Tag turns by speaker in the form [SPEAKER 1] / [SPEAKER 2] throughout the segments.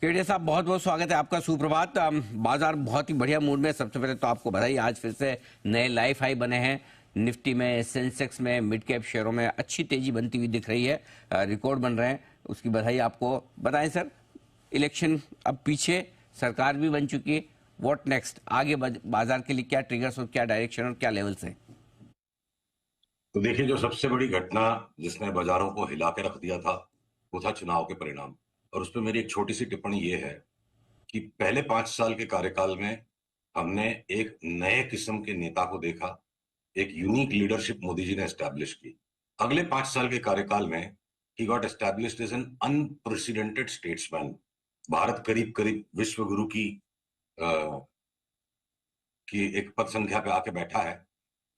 [SPEAKER 1] केडिया साहब, बहुत बहुत स्वागत है आपका। सुप्रभात। बाजार बहुत ही बढ़िया मूड में। सबसे पहले तो आपको बधाई, आज फिर से नए लाइफ हाई बने हैं। निफ्टी में, सेंसेक्स में, मिड कैप शेयरों में अच्छी तेजी बनती हुई दिख रही है, रिकॉर्ड बन रहे हैं, उसकी बधाई आपको। बताएं सर, इलेक्शन अब पीछे, सरकार भी बन चुकी है, व्हाट नेक्स्ट? आगे बाजार के लिए क्या ट्रिगर्स और क्या डायरेक्शन और क्या लेवल्स हैं?
[SPEAKER 2] तो देखिए, जो सबसे बड़ी घटना जिसने बाजारों को हिला के रख दिया था वो था चुनाव के परिणाम। और उस पर मेरी एक छोटी सी टिप्पणी ये है कि पहले 5 साल के कार्यकाल में हमने एक नए किस्म के नेता को देखा, एक यूनिक लीडरशिप मोदी जी ने एस्टैब्लिश की। अगले 5 साल के कार्यकाल में ही got established as an unprecedented statesman. भारत करीब करीब विश्व गुरु की एक पद संख्या पे आके बैठा है।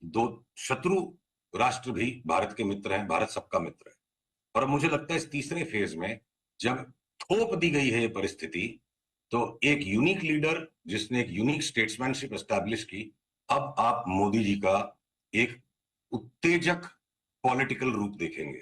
[SPEAKER 2] दो शत्रु राष्ट्र भी भारत के मित्र हैं, भारत सबका मित्र है। और अब मुझे लगता है इस तीसरे फेज में जब थोप दी गई है ये परिस्थिति, तो एक यूनिक लीडर जिसने एक यूनिक स्टेट्समैनशिप एस्टैब्लिश की, अब आप मोदी जी का एक उत्तेजक पॉलिटिकल रूप देखेंगे।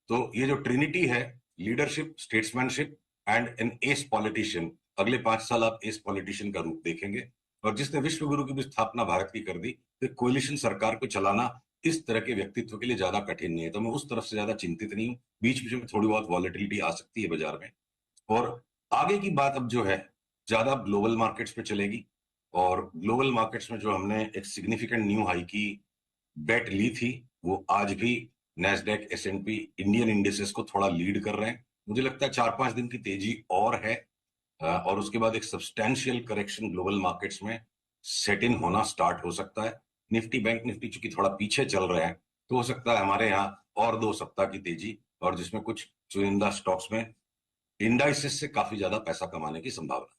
[SPEAKER 2] तो ये जो ट्रिनिटी है, leadership, statesmanship and an as politician, अगले 5 साल आप एस पॉलिटिशियन का रूप देखेंगे। और जिसने विश्व गुरु की भी स्थापना भारत की कर दी, तो कोलिशन सरकार को चलाना इस तरह के व्यक्तित्व के लिए ज्यादा कठिन नहीं है। तो मैं उस तरफ से ज्यादा चिंतित नहीं हूँ। बीच बीच में थोड़ी बहुत वॉलेटिलिटी आ सकती है बाजार में। और आगे की बात अब जो है ज्यादा ग्लोबल मार्केट्स पे चलेगी। और ग्लोबल मार्केट्स में जो हमने एक सिग्निफिकेंट न्यू हाई की बेट ली थी, वो आज भी नैस्डैक, एस&पी, इंडियन इंडिसेस को थोड़ा लीड कर रहे हैं। मुझे लगता है 4-5 दिन की तेजी और है, और उसके बाद एक सब्सटैंशियल करेक्शन ग्लोबल मार्केट्स में सेट इन होना स्टार्ट हो सकता है। निफ्टी, बैंक निफ्टी चूंकि थोड़ा पीछे चल रहे हैं, तो हो सकता है हमारे यहाँ और 2 सप्ताह की तेजी, और जिसमें कुछ चुनिंदा स्टॉक्स में इंडाइसिस से काफी ज्यादा पैसा कमाने की संभावना।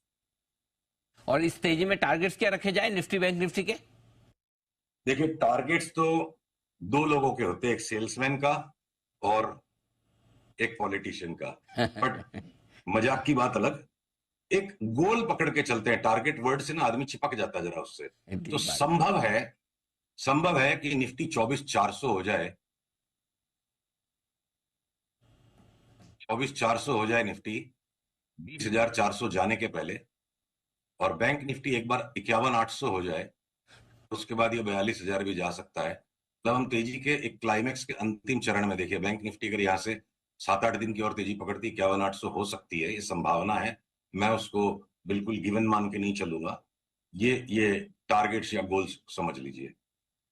[SPEAKER 1] और इस तेजी में टारगेट्स क्या रखे जाए निफ्टी, बैंक निफ्टी के?
[SPEAKER 2] देखिए, टारगेट्स तो दो लोगों के होते हैं, एक सेल्समैन का और एक पॉलिटिशियन का। बट मजाक की बात अलग, एक गोल पकड़ के चलते हैं। टारगेट वर्ड से ना आदमी चिपक जाता है जरा उससे। तो
[SPEAKER 1] ठीक बात।
[SPEAKER 2] संभव है कि निफ्टी 24,400 हो जाए, 24,400 हो जाए निफ्टी 20,400 जाने के पहले। और बैंक निफ्टी एक बार 51,800 हो जाए, उसके बाद ये 42,000 भी जा सकता है। मतलब हम तेजी के एक क्लाइमेक्स के अंतिम चरण में, देखिए बैंक निफ्टी अगर यहाँ से 7-8 दिन की और तेजी पकड़ती 51,800 हो सकती है, ये संभावना है। मैं उसको बिल्कुल गिवन मान के नहीं चलूंगा। ये टारगेट्स या गोल्स समझ लीजिए।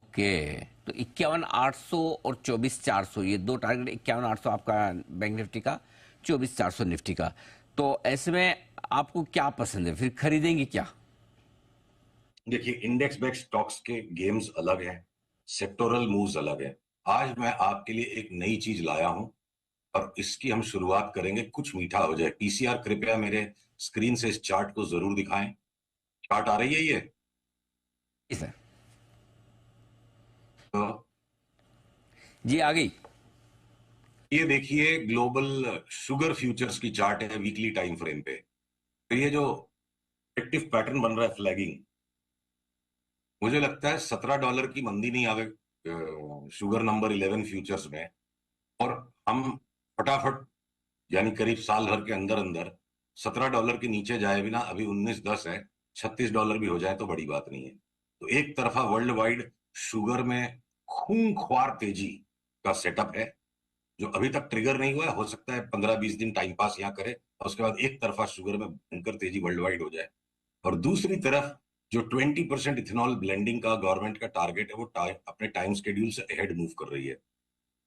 [SPEAKER 1] ओके, तो 51,800 और 24,400, ये दो टारगेट। 51,800 आपका बैंक निफ्टी का, 24,400 निफ्टी का। तो ऐसे में आपको क्या पसंद है, फिर खरीदेंगे क्या?
[SPEAKER 2] देखिए, इंडेक्स बेस्ड स्टॉक्स के गेम्स अलग हैं, सेक्टोरल मूव्स अलग है। आज मैं आपके लिए एक नई चीज लाया हूं, और इसकी हम शुरुआत करेंगे। कुछ मीठा हो जाए। पीसीआर कृपया मेरे स्क्रीन से इस चार्ट को जरूर दिखाएं। चार्ट आ रही है ये?
[SPEAKER 1] जी सर।
[SPEAKER 2] तो
[SPEAKER 1] जी, आ गई।
[SPEAKER 2] ये देखिए, ग्लोबल शुगर फ्यूचर्स की चार्ट है वीकली टाइम फ्रेम पे। तो ये जो एक्टिव पैटर्न बन रहा है, फ्लैगिंग, मुझे लगता है $17 की मंदी नहीं आवे शुगर नंबर 11 फ्यूचर्स में। और हम फटाफट, यानी करीब साल भर के अंदर अंदर $17 के नीचे जाए बिना, अभी 19.10 है, $36 भी हो जाए तो बड़ी बात नहीं है। तो एक तरफा वर्ल्ड वाइड शुगर में खूंखार तेजी का सेटअप है, जो अभी तक ट्रिगर नहीं हुआ है। हो सकता है 15-20 दिन टाइम पास यहाँ करे, और उसके बाद एक तरफा शुगर में भयंकर तेजी वर्ल्ड वाइड हो जाए। और दूसरी तरफ जो 20% इथेनॉल ब्लेंडिंग का गवर्नमेंट का टारगेट है, वो अपने टाइम शेड्यूल से अहेड मूव कर रही है।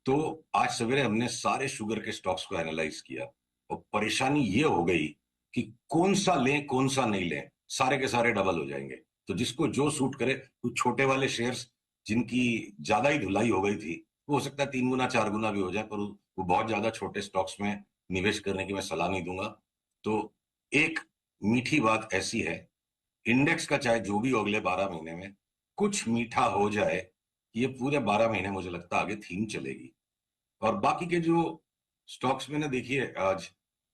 [SPEAKER 2] तो आज सवेरे हमने सारे शुगर के स्टॉक्स को एनालाइज किया, और परेशानी ये हो गई कि कौन सा लें कौन सा नहीं लें। सारे के सारे डबल हो जाएंगे। तो जिसको जो सूट करे, कुछ छोटे वाले शेयर्स जिनकी ज्यादा ही धुलाई हो गई थी, वो हो सकता है 3 गुना 4 गुना भी हो जाए, पर वो बहुत ज्यादा छोटे स्टॉक्स में निवेश करने की मैं सलाह नहीं दूंगा। तो एक मीठी बात ऐसी है, इंडेक्स का चाहे जो भी हो, अगले 12 महीने में कुछ मीठा हो जाए। ये पूरे 12 महीने मुझे लगता है आगे थीम चलेगी। और बाकी के जो स्टॉक्स में ना, देखिए आज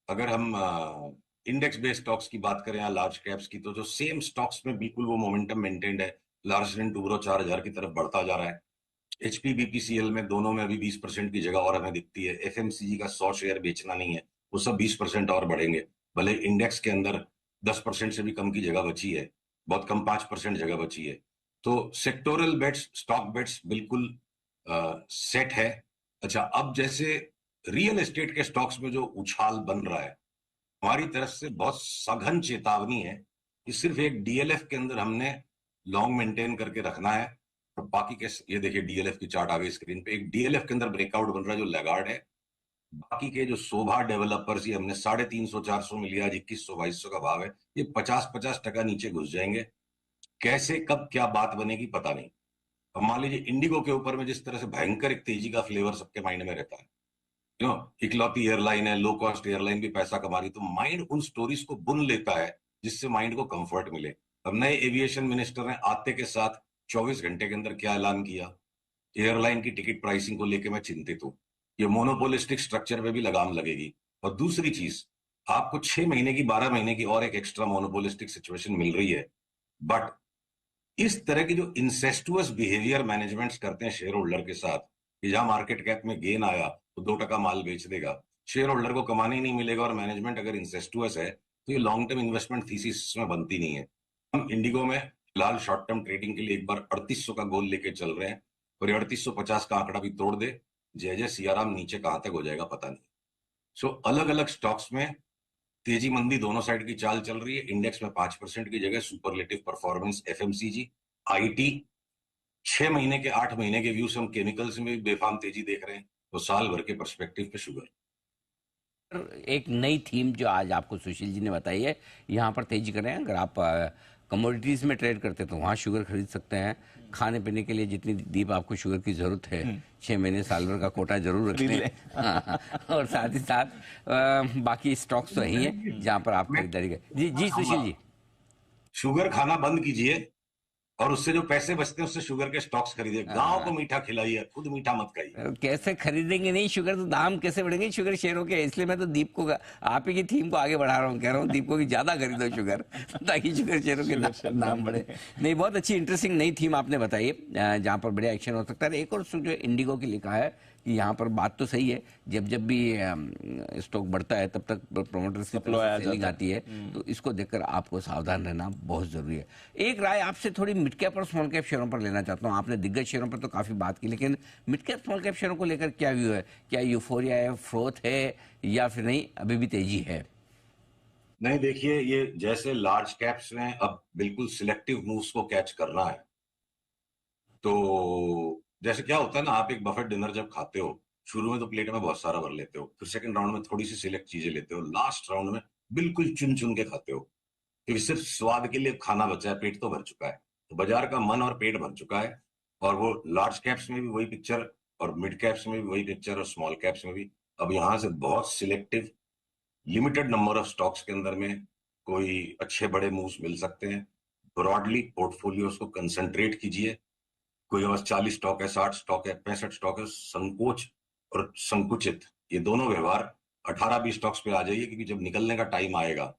[SPEAKER 2] अगर हम इंडेक्स बेस्ड स्टॉक्स की बात करें या लार्ज कैप्स की, तो जो सेम स्टॉक्स में बिल्कुल वो मोमेंटम मेंटेन्ड है। लार्सन टूब्रो 4,000 की तरफ बढ़ता जा रहा है। एचपी बीपीसीएल में दोनों में अभी 20% की जगह और हमें दिखती है। एफएमसीजी का 100 शेयर बेचना नहीं है, वो सब 20% और बढ़ेंगे। भले इंडेक्स के अंदर 10% से भी कम की जगह बची है, बहुत कम 5% जगह बची है। तो सेक्टोरल बेट्स, स्टॉक बेट्स बिल्कुल सेट है। अच्छा, अब जैसे रियल एस्टेट के स्टॉक्स में जो उछाल बन रहा है, हमारी तरफ से बहुत सघन चेतावनी है कि सिर्फ एक डीएलएफ के अंदर हमने लॉन्ग मेंटेन करके रखना है, और बाकी के, ये देखिए डीएलएफ की चार्ट आ गई स्क्रीन पे, एक डीएलएफ के अंदर ब्रेकआउट बन रहा है जो लैगार्ड है। बाकी के जो शोभा डेवलपर्स, ये हमने 350-400 में लिया, आज 2100-2200 का भाव है, ये 50-50% नीचे घुस जाएंगे। कैसे कब क्या बात बनेगी पता नहीं। अब मान लीजिए इंडिगो के ऊपर में जिस तरह से भयंकर एक तेजी का फ्लेवर सबके माइंड में रहता है, क्यों, इकलौती एयरलाइन है, लो कॉस्ट एयरलाइन भी पैसा कमा रही, तो माइंड उन स्टोरीज को बुन लेता है जिससे माइंड को कंफर्ट मिले। अब नए एविएशन मिनिस्टर ने आते के साथ 24 घंटे के अंदर क्या ऐलान किया, एयरलाइन की टिकट प्राइसिंग को लेकर मैं चिंतित हूं, ये मोनोपोलिस्टिक स्ट्रक्चर पे भी लगाम लगेगी। और दूसरी चीज, आपको 6 महीने की, 12 महीने की और एक एक्स्ट्रा मोनोपोलिस्टिक सिचुएशन मिल रही है, बट इस तरह की जो इंसेस्टुअस बिहेवियर मैनेजमेंट्स करते हैं शेयर होल्डर के साथ, कि जहां मार्केट कैप में गेन आया तो 2% माल बेच देगा, शेयर होल्डर को कमाने ही नहीं मिलेगा, और मैनेजमेंट अगर इंसेस्टुअस है तो ये लॉन्ग टर्म इन्वेस्टमेंट थीसिस में बनती नहीं है। हम इंडिगो में फिलहाल शॉर्ट टर्म ट्रेडिंग के लिए एक बार 3800 का गोल लेके चल रहे हैं, और ये 3850 का आंकड़ा भी तोड़ दे, जय जय सियाराम, नीचे कहां तक हो जाएगा पता नहीं। सो अलग अलग स्टॉक्स में तेजी मंदी दोनों साइड की चाल चल रही है। इंडेक्स में 5% की जगह सुपरलेटिव परफॉर्मेंस एफएमसीजी, आईटी, 6 महीने के, 8 महीने के व्यू से हम केमिकल्स में भी बेफाम तेजी देख रहे हैं, तो साल भर के पर्सपेक्टिव पे शुगर।
[SPEAKER 1] एक नई थीम जो आज आपको सुशील जी ने बताई है, यहाँ पर तेजी कर रहे हैं। अगर आप कमोडिटीज में ट्रेड करते हैं तो वहाँ शुगर खरीद सकते हैं। खाने पीने के लिए जितनी दीप आपको शुगर की जरूरत है, 6 महीने साल भर का कोटा जरूर रख लें। हाँ, और साथ ही साथ बाकी स्टॉक्स तो यही है जहाँ पर आप खरीदारी करें। जी जी सुशील जी।
[SPEAKER 2] शुगर खाना बंद कीजिए, और उससे जो पैसे बचते हैं उससे शुगर के स्टॉक्स खरीदिए। गांव को मीठा खिलाइए, खुद मीठा मत खाइए।
[SPEAKER 1] कैसे खरीदेंगे नहीं शुगर, तो दाम कैसे बढ़ेंगे शुगर शेयरों के। इसलिए मैं तो दीप को, आप ही की थीम को आगे बढ़ा रहा हूँ, कह रहा हूँ दीप को कि ज्यादा खरीदो शुगर, ताकि शुगर शेयरों के दाम बढ़े। नहीं, बहुत अच्छी इंटरेस्टिंग नई थीम आपने बताई है जहाँ पर बढ़िया एक्शन हो सकता है। एक और जो इंडिगो की लिखा है कि यहाँ पर बात तो सही है, जब जब भी स्टॉक बढ़ता है तब तक प्रोमोटर्स की तरफ से सेलिंग आती है, तो इसको देखकर आपको सावधान रहना बहुत जरूरी है। एक राय आपसे थोड़ी मिड कैप और स्मॉल कैप शेयरों पर लेना चाहता हूँ। आपने दिग्गज शेयरों पर तो काफी बात की, लेकिन मिड कैप स्मॉल कैप शेयरों को लेकर क्या व्यू है? क्या यूफोरिया है, फ्रोथ है, या फिर नहीं अभी भी तेजी है?
[SPEAKER 2] नहीं, देखिए, ये जैसे लार्ज कैप्स में अब बिल्कुल सिलेक्टिव मूव्स को कैच करना है, तो जैसे क्या होता है ना, आप एक बफेट डिनर जब खाते हो, शुरू में तो प्लेट में बहुत सारा भर लेते हो, फिर सेकंड राउंड में थोड़ी सी सिलेक्ट चीजें लेते हो, लास्ट राउंड में बिल्कुल चुन चुन के खाते हो, क्योंकि सिर्फ स्वाद के लिए खाना बचा है, पेट तो भर चुका है। तो बाजार का मन और पेट भर चुका है, और वो लार्ज कैप्स में भी वही पिक्चर, और मिड कैप्स में भी वही पिक्चर, और स्मॉल कैप्स में भी। अब यहां से बहुत selective, limited number of stocks के अंदर में कोई अच्छे बड़े मूव्स मिल सकते हैं। ब्रॉडली पोर्टफोलियोज को कंसंट्रेट कीजिए। कोई बस 40 स्टॉक है, 60 स्टॉक है, 65 स्टॉक है, संकोच और संकुचित, ये दोनों व्यवहार 18-20 स्टॉक्स पे आ जाइए, क्योंकि जब निकलने का टाइम आएगा,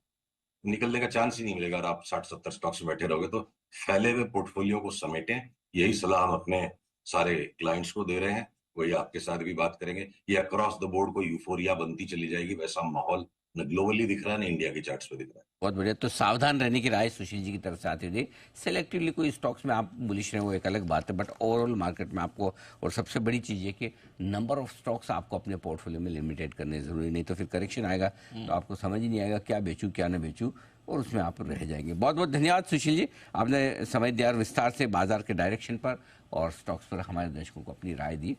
[SPEAKER 2] निकलने का चांस ही नहीं मिलेगा। अगर आप 60-70 स्टॉक्स में बैठे रहोगे तो फैले हुए पोर्टफोलियो को समेटें। यही सलाह हम अपने सारे क्लाइंट्स को दे रहे हैं, वही आपके साथ भी बात करेंगे। ये अक्रॉस द बोर्ड कोई यूफोरिया बनती चली जाएगी, वैसा माहौल न ग्लोबली दिख रहा है, न इंडिया के चार्ट्स पे दिख रहा है।
[SPEAKER 1] बहुत बढ़िया। तो सावधान रहने की राय सुशील जी की तरफ से आती हुई, सेलेक्टिवली कोई स्टॉक्स में आप बुलिश रहे वो एक अलग बात है, बट ओवरऑल मार्केट में आपको, और सबसे बड़ी चीज़ है कि नंबर ऑफ स्टॉक्स आपको अपने पोर्टफोलियो में लिमिटेड करने जरूरी, नहीं तो फिर करेक्शन आएगा तो आपको समझ ही नहीं आएगा क्या बेचूं क्या ना बेचूं, और उसमें आप रह जाएंगे। बहुत बहुत धन्यवाद सुशील जी, आपने समय दिया विस्तार से बाजार के डायरेक्शन पर और स्टॉक्स पर हमारे दर्शकों को अपनी राय दी।